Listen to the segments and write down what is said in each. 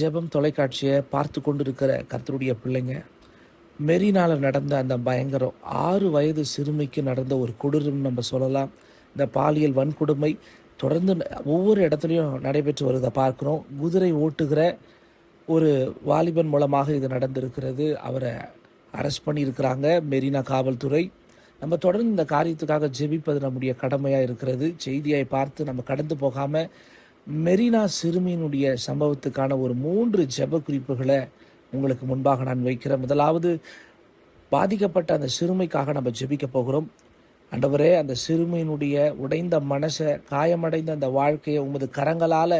ஜெபம் தொலைக்காட்சியை பார்த்து கொண்டிருக்கிற கர்த்தருடைய பிள்ளைங்க, மெரினாவில் நடந்த அந்த பயங்கரம் 6 வயது சிறுமிக்கு நடந்த ஒரு கொடூரம் நம்ம சொல்லலாம். இந்த பாலியல் வன்கொடுமை தொடர்ந்து ஒவ்வொரு இடத்துலையும் நடைபெற்று வருவதை பார்க்குறோம். குதிரை ஓட்டுகிற ஒரு வாலிபன் மூலமாக இது நடந்திருக்கிறது. அவரை அரெஸ்ட் பண்ணியிருக்கிறாங்க மெரினா காவல்துறை. நம்ம தொடர்ந்து இந்த காரியத்துக்காக ஜெபிப்பது நம்முடைய கடமையாக இருக்கிறது. செய்தியை பார்த்து நம்ம கடந்து போகாமல் மெரினா சிறுமியினுடைய சம்பவத்துக்கான ஒரு 3 ஜெப குறிப்புகளை உங்களுக்கு முன்பாக நான் வைக்கிறேன். முதலாவது, பாதிக்கப்பட்ட அந்த சிறுமிக்காக நம்ம ஜெபிக்க போகிறோம். ஆண்டவரே, அந்த சிறுமியினுடைய உடைந்த மனசை, காயமடைந்த அந்த வாழ்க்கையை உமது கரங்களால்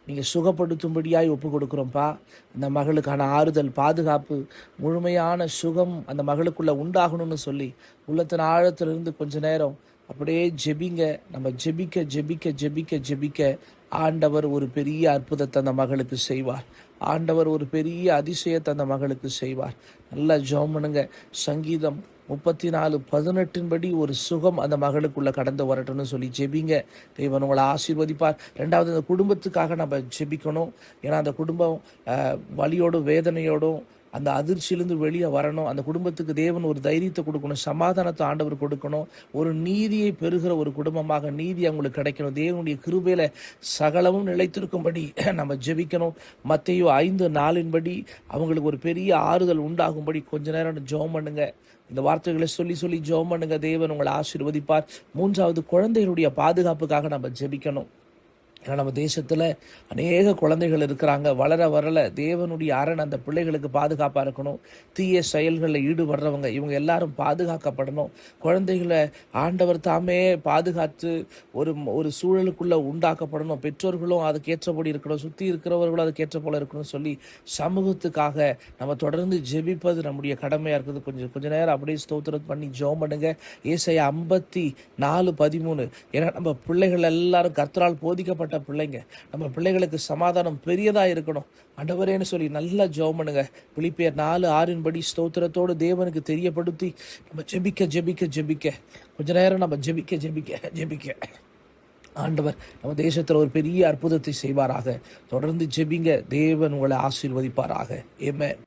நீங்கள் சுகப்படுத்தும்படியாய் ஒப்பு கொடுக்குறோம்ப்பா. அந்த மகளுக்கான ஆறுதல், பாதுகாப்பு, முழுமையான சுகம் அந்த மகளுக்குள்ளே உண்டாகணும்னு சொல்லி உள்ளத்தின் ஆழத்திலிருந்து கொஞ்ச நேரம் அப்படியே ஜெபிங்க. நம்ம ஜெபிக்க ஜெபிக்க ஜெபிக்க ஜெபிக்க ஆண்டவர் ஒரு பெரிய அற்புதத்தை அந்த மகளுக்கு செய்வார். ஆண்டவர் ஒரு பெரிய அதிசயத்தை அந்த மகளுக்கு செய்வார். நல்லா ஜெபம் பண்ணுங்க. சங்கீதம் 34:18 படி ஒரு சுகம் அந்த மகளுக்குள்ள கடந்து வரட்டும்னு சொல்லி ஜெபிங்க. தேவன் உங்களை ஆசீர்வதிப்பார். 2வது, அந்த குடும்பத்துக்காக நம்ம ஜெபிக்கணும். ஏன்னா அந்த குடும்பம் வலியோடும் வேதனையோடும் அந்த அதிர்ச்சியிலிருந்து வெளியே வரணும். அந்த குடும்பத்துக்கு தேவன் ஒரு தைரியத்தை கொடுக்கணும், சமாதானத்தை ஆண்டவர் கொடுக்கணும். ஒரு நீதியை பெறுகிற ஒரு குடும்பமாக நீதி அவங்களுக்கு கிடைக்கணும். தேவனுடைய கிருபையில சகலமும் நிலைத்திருக்கும்படி நம்ம ஜெபிக்கணும். மத்தேயு 5:4 படி அவங்களுக்கு ஒரு பெரிய ஆறுதல் உண்டாகும்படி கொஞ்ச நேரம் ஜெபம் பண்ணுங்க. இந்த வார்த்தைகளை சொல்லி சொல்லி ஜெபம் பண்ணுங்க. தேவன் உங்களை ஆசீர்வதிப்பார். 3வது, குழந்தைகளுடைய பாதுகாப்புக்காக நம்ம ஜெபிக்கணும். ஏன்னா நம்ம தேசத்தில் அநேக குழந்தைகள் இருக்கிறாங்க. வளர வரல தேவனுடைய அரண் அந்த பிள்ளைகளுக்கு பாதுகாப்பாக இருக்கணும். தீய செயல்களில் ஈடுபடுறவங்க இவங்க எல்லாரும் பாதுகாக்கப்படணும். குழந்தைகளை ஆண்டவர் தாமே பாதுகாத்து ஒரு சூழலுக்குள்ளே உண்டாக்கப்படணும். பெற்றோர்களும் அதுக்கேற்றபடி இருக்கணும், சுற்றி இருக்கிறவர்களும் அதுக்கேற்ற போல இருக்கணும் சொல்லி சமூகத்துக்காக நம்ம தொடர்ந்து ஜெபிப்பது நம்முடைய கடமையாக இருக்குது. கொஞ்ச நேரம் அப்படியே ஸ்தோத்திரம் பண்ணி ஜெபம் பண்ணுங்க. ஏசாயா 54:13. ஏன்னா நம்ம பிள்ளைகள் எல்லாரும் கர்த்தரால் போதிக்கப்பட்ட பிள்ளைங்க. நம்ம பிள்ளைகளுக்கு சமாதானம் பெரியதா இருக்கணும் ஆண்டவரேன்னு சொல்லி நல்லா ஜெபம் பண்ணுங்க. பிலிப்பியர் 4:6 படி ஸ்தோத்திரத்தோடு தேவனுக்கு தெரியப்படுத்தி நம்ம ஜெபிக்க ஜெபிக்க ஜெபிக்க கொஞ்ச நேரம் நம்ம ஜெபிக்க ஜெபிக்க ஜெபிக்க ஆண்டவர் நம்ம தேசத்தில் ஒரு பெரிய அற்புதத்தை செய்வாராக. தொடர்ந்து ஜெபிங்க. தேவன் உங்களை ஆசீர்வதிப்பாராக. ஆமென்.